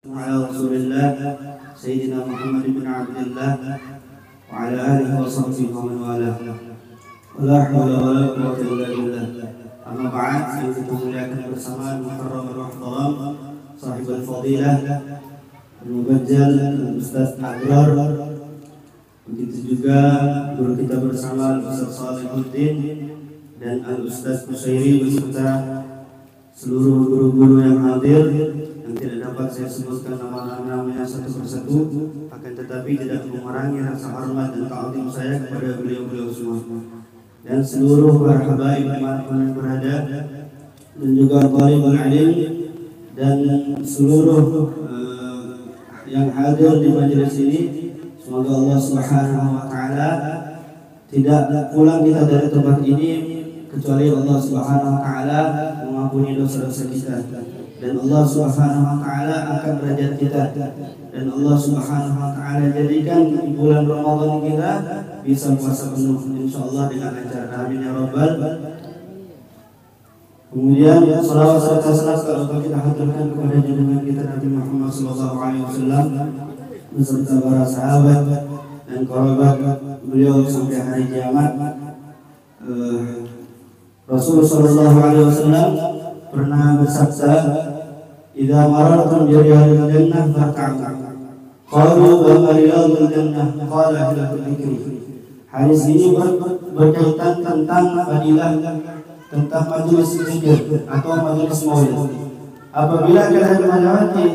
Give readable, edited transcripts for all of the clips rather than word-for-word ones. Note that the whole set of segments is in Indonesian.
على رسول الله سيدنا محمد بن عبد الله وعلى آله وصحبه ومن والاه ولا حول ولا قوة إلا بالله. Amma ba'd, yang kita muliakan bersama Muharram al-Muhtaram sahib al-fadilah Al-Mubajjal Al-Ustaz Abrar, begitu juga guru kita bersama Al-Ustaz Salihuddin dan Al-Ustaz Nusairi beserta seluruh guru-guru yang hadir, yang tidak dapat saya sebutkan nama-namanya satu persatu, akan tetapi tidak mengurangi rasa hormat dan ta'zim saya kepada beliau-beliau semua dan seluruh para habaib yang berada, dan juga talibul alim dan seluruh yang hadir di majelis ini. Semoga Allah Subhanahu wa taala tidak pulang kita dari tempat ini kecuali Allah Subhanahu wa taala mengampuni dosa-dosa kita, dan Allah Subhanahu wa taala angkat derajat kita, dan Allah Subhanahu wa taala jadikan bulan Ramadan kita bisa puasa penuh insyaallah dengan lancar. Amin ya rabbal. Kemudian salawat serta salam kalau kita haturkan kepada junjungan kita Nabi Muhammad sallallahu alaihi wasallam beserta para sahabat dan kerabat beliau sampai hari kiamat. Rasulullah sallallahu alaihi wasallam pernah bersabda, "Idza marartum bi riyadil jannah farta'u." Qalu wa ma riyadul jannah? Qala hilaful dzikri. Hadis ini berkaitan tentang fadilah, tentang majelis zikir atau majelis maulid. Apabila kalian melewati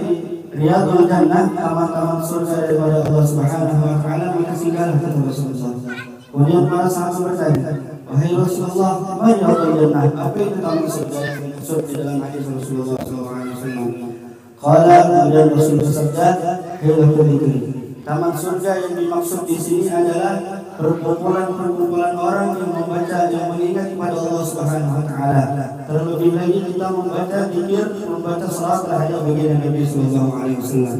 riyadul jannah, taman-taman surga daripada Allah Subhanahu wa taala, maka singgahlah, kata Rasulullah. Kemudian para sahabat bertanya, "Wahai Rasulullah, ma riyadul jannah? Apa itu taman surga yang dimaksud di dalam hadis Rasulullah SAW?" Qala, kemudian Rasul bersabda, "Hilaful dzikri." Taman surga yang dimaksud di sini adalah perkumpulan orang yang membaca, yang mengingat kepada Allah Subhanahu wa taala. Terlebih lagi kita membaca zikir, membaca salat terhadap baginda Nabi sallallahu alaihi wasallam.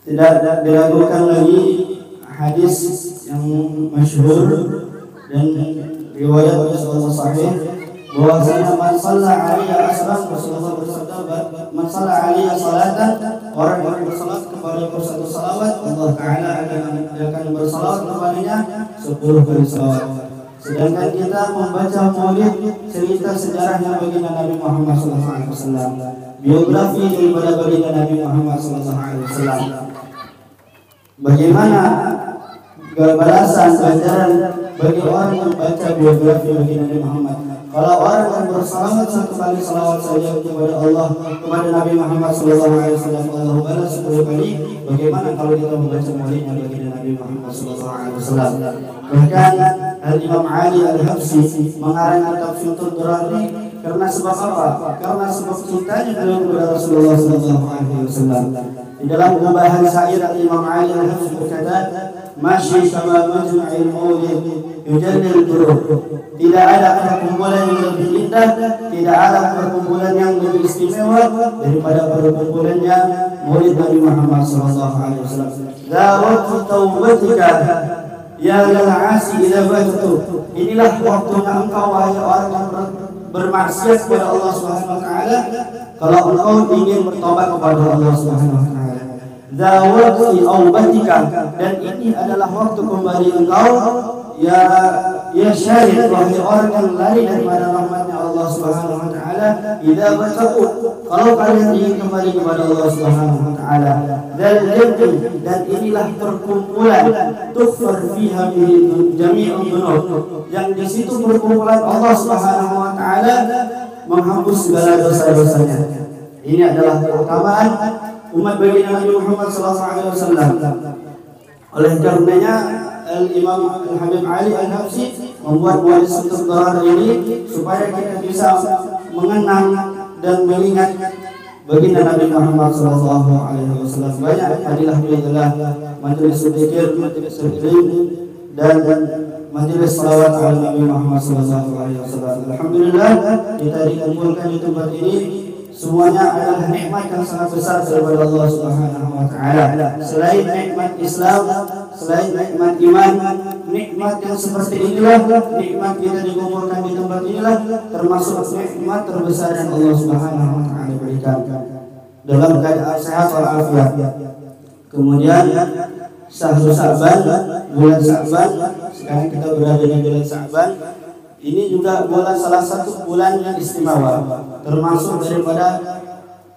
Tidak diragukan lagi hadis yang masyhur dan riwayat Rasulullah sahih bahwasanya man shalla alaihi asran, Rasulullah bersabda, man shalla alaihi salatan, orang yang bersalat kepada satu salawat, Allah taala akan bersalawat kepadanya 10 kali salawat. Sedangkan kita membaca maulid, cerita sejarahnya baginda Nabi Muhammad sallallahu alaihi wasallam, biografi daripada baginda Nabi Muhammad sallallahu alaihi wasallam. Bagaimana balasan ganjaran bagi orang yang membaca biografi baginda Nabi Muhammad? Kalau orang yang bersalawat 1 kali salawat saja kepada Allah, kepada Nabi Muhammad sallallahu alaihi wasallam, Allah balas 10 kali. Bagaimana kalau kita membaca maulidnya baginda Nabi Muhammad sallallahu alaihi wasallam? Bahkan Al-Imam Ali Al-Habsyi mengarang kitab Syutur Durari karena sebab apa? Karena sebab cintanya beliau kepada Rasulullah sallallahu alaihi wasallam. Di dalam unggahan syair Al-Imam Ali Al-Habsyi berkata, "Masyi kama majma'il maulid yujallil qulub." Tidak ada perkumpulan yang lebih indah, tidak ada perkumpulan yang lebih istimewa daripada perkumpulannya maulid Nabi Muhammad sallallahu alaihi wasallam. Zawatu taubatika ya lal asi ila batu. Inilah waktunya engkau wahai orang yang bermaksiat kepada Allah Subhanahu wa taala, kalau engkau ingin bertobat kepada Allah Subhanahu wa taala. Zawatu taubatika, dan ini adalah waktu kembali engkau ya syahid, wahai orang yang lari daripada rahmatnya Allah Subhanahu wa taala, idza bataqu, kalau kalian ingin kembali kepada Allah Subhanahu wa taala. Dan inilah perkumpulan tughfar fiha jami'un dzunub, yang di situ perkumpulan Allah Subhanahu wa taala menghapus segala dosa-dosanya. Ini adalah keutamaan umat baginda Nabi Muhammad sallallahu alaihi wasallam. Oleh karenanya Al-Imam Al-Habib Ali Al-Habsyi membuat maulid Syutur Durari ini supaya kita bisa mengenang dan mengingat baginda Nabi Muhammad sallallahu alaihi wasallam. Banyak hadilah billah, majelis zikir, majelis taklim, dan majelis salawat ala Nabi Muhammad sallallahu alaihi wasallam. Alhamdulillah kita dikumpulkan di tempat ini. Semuanya adalah nikmat yang sangat besar daripada Allah Subhanahu wa taala. Selain nikmat Islam, selain nikmat iman, nikmat yang seperti inilah, nikmat kita dikumpulkan di tempat inilah termasuk nikmat terbesar yang Allah Subhanahu wa taala berikan. dalam keadaan sehat walafiat. Kemudian Syahrul Sya'ban, bulan Sya'ban, sekarang kita berada di bulan Sya'ban. Ini juga bulan salah satu bulan yang istimewa, termasuk daripada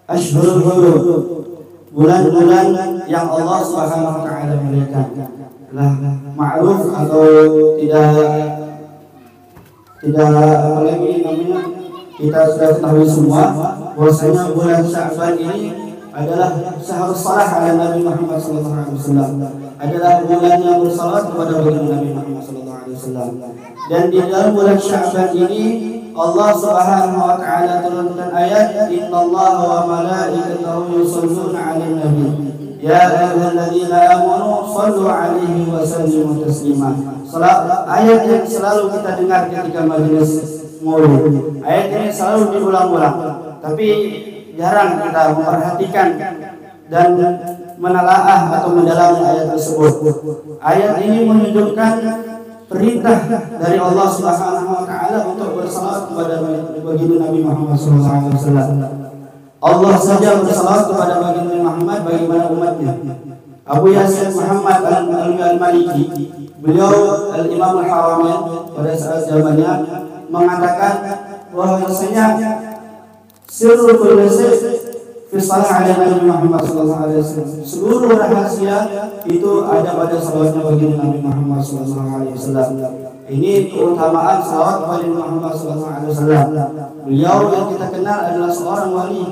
Ashhurul Hurum, bulan-bulan yang Allah Subhanahu wa taala muliakan. Nah, ma'ruf atau tidak apa lagi namanya, kita sudah ketahui semua bahwasanya bulan Sya'ban ini adalah syahrul salah ala Nabi Muhammad SAW, adalah bulan yang bersalawat kepada Nabi Muhammad SAW. Dan di dalam bulan Sya'ban ini Allah Subhanahu wa taala turunkan ayat innallaha wa malaikatahu yusholluna 'alan nabi ya ayyuhalladzina amanu shallu 'alaihi wa sallimu taslima. Ayat yang selalu kita dengar ketika majelis maulid. Ayat ini selalu diulang-ulang, tapi jarang kita memperhatikan dan menelaah atau mendalami ayat tersebut. Ayat ini menunjukkan perintah dari Allah Subhanahu wa taala untuk bersalawat kepada baginda Nabi Muhammad SAW. Allah saja bersalawat kepada baginda Nabi Muhammad, bagaimana umatnya. Abu Yasin Muhammad al-Maliki, beliau al-Imam al-Haramain pada saat zamannya, mengatakan bahwasanya sirrul kulli fi salah ala Nabi Muhammad SAW, seluruh rahasia itu ada pada salawatnya baginda Nabi Muhammad SAW. Ini keutamaan salawat kepada Muhammad SAW. Beliau yang kita kenal adalah seorang wali.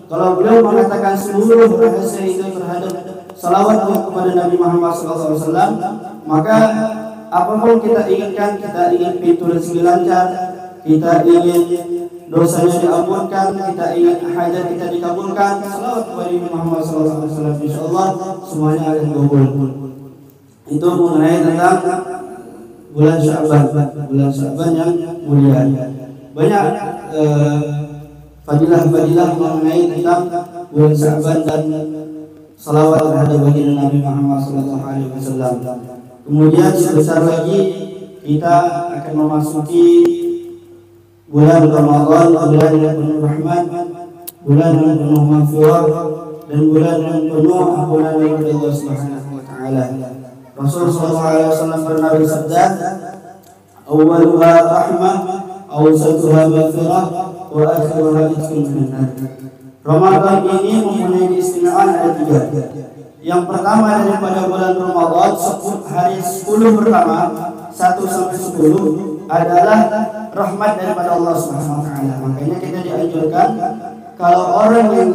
Kalau beliau mengatakan seluruh rahasia itu terhadap salawat kepada Nabi Muhammad SAW, maka apapun kita inginkan, kita ingin pintu rezeki lancar, kita ingin dosanya diampunkan, kita ingin hajat kita dikabulkan, salawat kepada Nabi Muhammad SAW, insyaallah semuanya akan kabul. Itu mengenai tentang bulan Sya'ban yang mulia. Banyak fadilah-fadilah mengenai tentang bulan Sya'ban dan salawat terhadap baginda Nabi Muhammad SAW. Kemudian sebesar lagi kita akan memasuki bulan Ramadan, bulan yang penuh rahmat, bulan yang penuh maghfirah, dan bulan yang penuh ampunan dari Allah Subhanahu wa taala. Rasulullah SAW pernah bersabda, "Awwaluha rahmah, awsatuha maghfirah, wa akhiruha itqun minan nar." Ramadan ini mempunyai keistimewaan ada 3. Yang pertama daripada bulan Ramadan, hari 10 pertama 1 sampai 10 adalah rahmat daripada Allah Subhanahu wa taala. Makanya kita dianjurkan kalau orang yang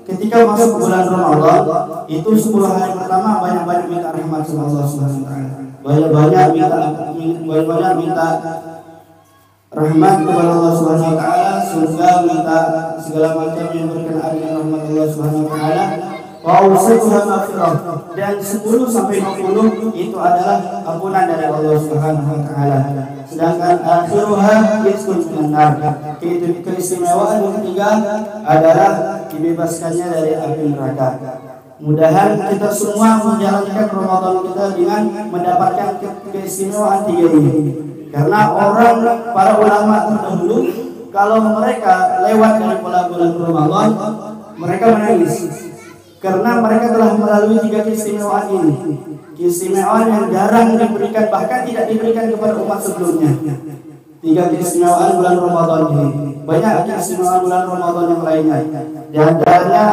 ketika masuk bulan Ramadan itu 10 hari pertama banyak-banyak minta rahmat sama Allah Subhanahu wa taala. Banyak-banyak minta rahmat kepada Allah Subhanahu wa taala, surga, minta segala macam yang berkenaan dengan rahmat Allah Subhanahu wa taala. Dan 10 sampai 20 itu adalah ampunan dari Allah Subhanahu wa taala. Sedangkan akhiruha yasqul minan nar. Keistimewaan yang ketiga adalah dibebaskannya dari api neraka. Mudahan kita semua menjalankan Ramadan kita dengan mendapatkan keistimewaan 3 ini. Karena para ulama terdahulu kalau mereka lewat dari bulan Ramadan, mereka menangis. Karena mereka telah melalui 3 keistimewaan ini. Keistimewaan yang jarang diberikan, bahkan tidak diberikan kepada umat sebelumnya. 3 keistimewaan bulan Ramadan ini. Banyak keistimewaan bulan Ramadan yang lainnya. Di antaranya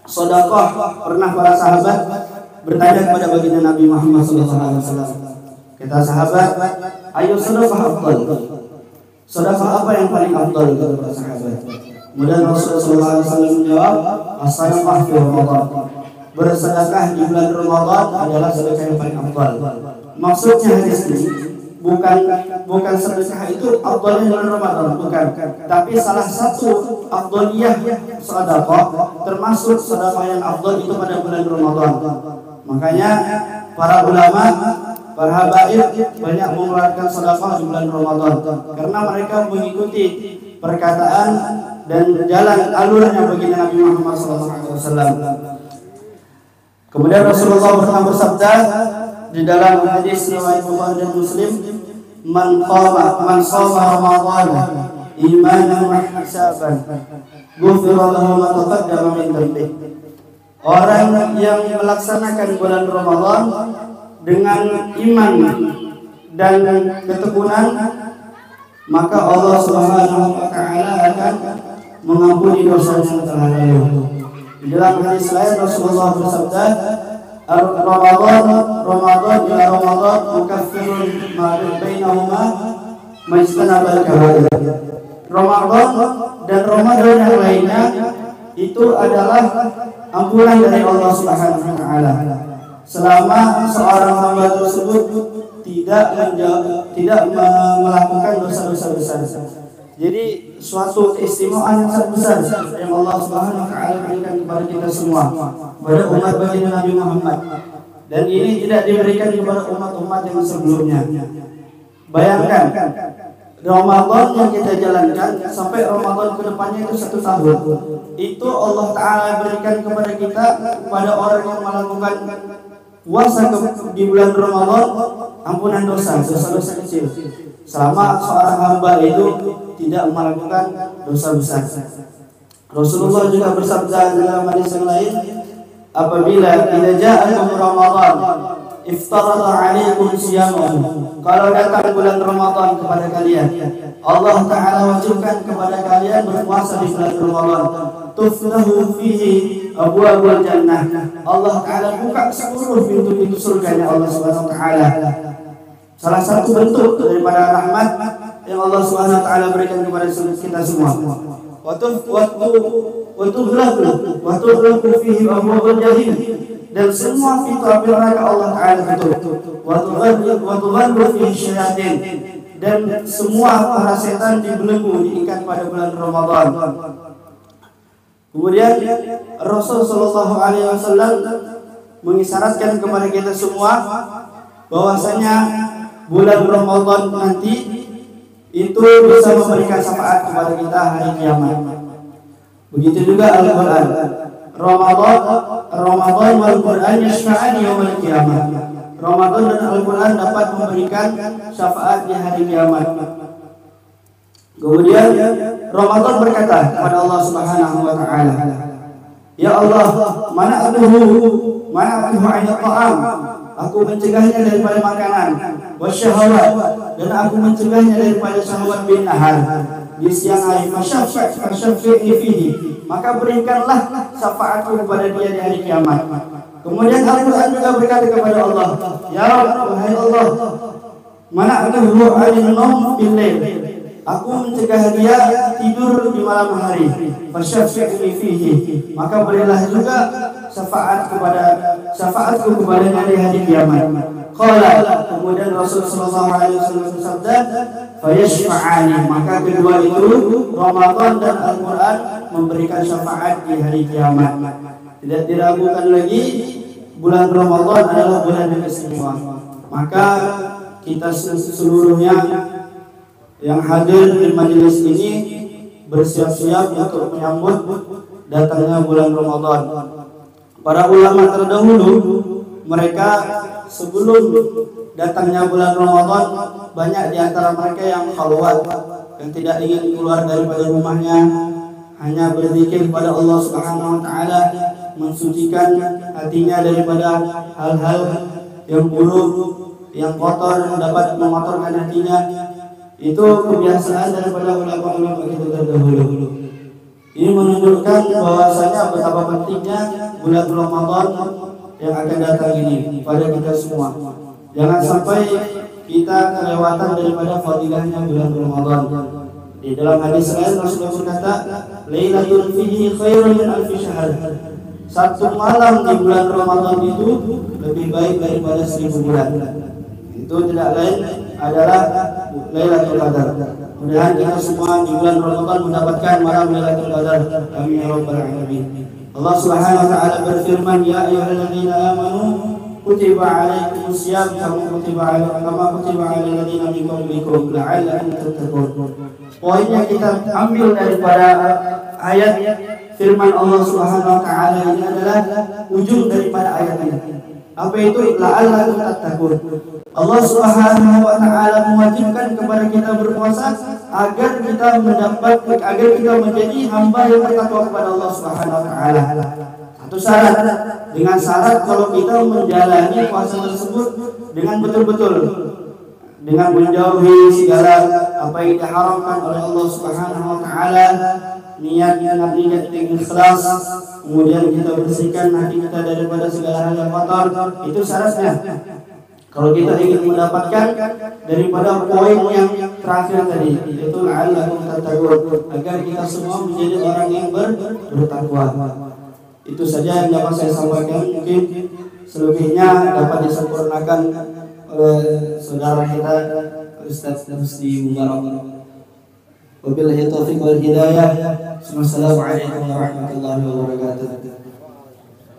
sedekah. Pernah para sahabat bertanya kepada baginda Nabi Muhammad SAW. Kata sahabat, "Ayo sedekah afdal?" Sedekah apa yang paling afdal kata para sahabat? Kemudian Rasulullah SAW menjawab, "As-sadaqah fi Ramadan." Bersedekah di bulan Ramadan adalah sedekah yang paling afdal. Maksudnya hadis ini bukan sedekah itu afdalnya bulan Ramadan, bukan. Tapi salah satu afdaliyah sedekah termasuk sedekah yang afdal itu pada bulan Ramadan. Makanya para ulama, para habaib banyak mengeluarkan sedekah di bulan Ramadan karena mereka mengikuti perkataan dan jalan alurnya baginda Nabi Muhammad SAW. Kemudian Rasulullah pernah bersabda di dalam hadis riwayat Bukhari dan Muslim, "Man shoma Ramadan imanan wa ihtisaban ghufira lahu ma taqaddama min dhanbihi. Orang yang melaksanakan bulan Ramadan dengan iman dan ketekunan, maka Allah Subhanahu wa taala akan mengampuni dosa yang telah lalu. Di dalam hadis lain Rasulullah bersabda, Ramadan ila Ramadan mukaffirun ma bainahuma majtanabal kabair. Ramadan dan Ramadan yang lainnya itu adalah ampunan dari Allah Subhanahu wa taala selama seorang hamba tersebut tidak melakukan dosa-dosa besar. Jadi suatu keistimewaan yang sangat besar yang Allah Subhanahu wa taala berikan kepada kita semua, kepada umat baginda Nabi Muhammad. Dan ini tidak diberikan kepada umat-umat yang sebelumnya. Bayangkan Ramadan yang kita jalankan sampai Ramadan kedepannya itu 1 tahun. Itu Allah Ta'ala berikan kepada kita, kepada orang yang melakukan puasa di bulan Ramadan, ampunan dosa-dosa kecil. Selama seorang hamba itu tidak melakukan dosa besar. Rasulullah juga bersabda dalam hadis yang lain, apabila idza ja'akum Ramadan iftarada 'alaikum siyamahu. Kalau datang bulan Ramadan kepada kalian, Allah Ta'ala wajibkan kepada kalian berpuasa di bulan Ramadan. Tuftahu fihi abwaabul jannah. Allah Ta'ala buka seluruh pintu-pintu surganya Allah Subhanahu wa taala. Salah satu bentuk daripada rahmat yang Allah Subhanahu wa taala berikan kepada kita semua. Waktu fihi abwaabul jahim. Dan semua pintu api neraka Allah Ta'ala tutup. Waktu fihi syayatin. Dan semua para setan dibelenggu, diikat pada bulan Ramadan. Kemudian Rasul Shallallahu Alaihi Wasallam mengisyaratkan kepada kita semua bahwasanya bulan Ramadan nanti itu bisa memberikan syafaat kepada kita hari kiamat. Begitu juga Al-Quran. Ramadan wal Quran yashfa'ani yaumil qiyamah. Ramadan dan Al-Quran dapat memberikan syafaat di hari kiamat. Kemudian Ramadan berkata kepada Allah Subhanahu wa taala, ya Allah, mana aduhu 'anil ta'am. Aku mencegahnya daripada makanan, wasyahawat, dan aku mencegahnya daripada syahwat bin nahar. Di siang hari, fasyafi'i fihi, maka berikanlah syafaatku kepada dia di hari kiamat. Kemudian Al-Quran juga berkata kepada Allah, ya Rabb, wahai Allah, mana aduhu 'anil naum bil lail. Aku mencegah dia tidur di malam hari. Fasyafi'i fihi, maka berilah juga syafaatku kepada dia di hari kiamat. Qala, kemudian Rasul sallallahu alaihi wasallam bersabda, fayashfa'ani, maka kedua itu Ramadan dan Al-Quran memberikan syafaat di hari kiamat. Tidak diragukan lagi, bulan Ramadan adalah bulan yang istimewa. Maka kita seluruhnya yang hadir di majelis ini bersiap-siap untuk menyambut datangnya bulan Ramadan. Para ulama terdahulu, mereka sebelum datangnya bulan Ramadan, banyak di antara mereka yang khalwat, yang tidak ingin keluar daripada rumahnya, hanya berzikir kepada Allah Subhanahu wa taala, mensucikan hatinya daripada hal-hal yang buruk, yang kotor, yang dapat mengotorkan hatinya. Itu kebiasaan daripada ulama-ulama kita terdahulu. Ini menunjukkan bahwasanya betapa pentingnya bulan Ramadan yang akan datang ini pada kita semua. Jangan sampai kita kelewatan daripada fadilahnya bulan Ramadan. Di dalam hadis lain Rasulullah berkata, "Lailatul fihi khairun min alfi syahr." Satu malam di bulan Ramadan itu lebih baik daripada 1000 bulan. Itu tidak lain adalah Lailatul Qadar. Mudah-mudahan kita semua di bulan Ramadan mendapatkan malam Lailatul Qadar. Amin ya rabbal alamin. Allah Subhanahu wa taala berfirman, ya ayyuhalladzina amanu kutiba alaikumus syiyam kama kutiba alal ladzina min qablikum la'allakum tattaqun. Poinnya kita ambil daripada ayat firman Allah Subhanahu wa taala ini adalah ujung daripada ayat ini. Apa itu? La'allakum tattaqun. Allah Subhanahu wa taala mewajibkan kepada kita berpuasa agar kita menjadi hamba yang bertakwa kepada Allah Subhanahu wa taala. Satu syarat, dengan syarat kalau kita menjalani puasa tersebut dengan betul-betul, dengan menjauhi segala apa yang diharamkan oleh Allah Subhanahu wa taala, niat yang ikhlas, kemudian kita bersihkan hati kita daripada segala hal yang kotor, itu syaratnya. Kalau kita ingin mendapatkan daripada poin yang terakhir tadi, itu la'allakum tattaqun, agar kita semua menjadi orang yang bertakwa. Itu saja yang dapat saya sampaikan. Mungkin selebihnya dapat disempurnakan oleh saudara kita Ustaz Rusdi Mubarak. Wabillahi taufiq wal hidayah. Wassalamualaikum warahmatullahi wabarakatuh.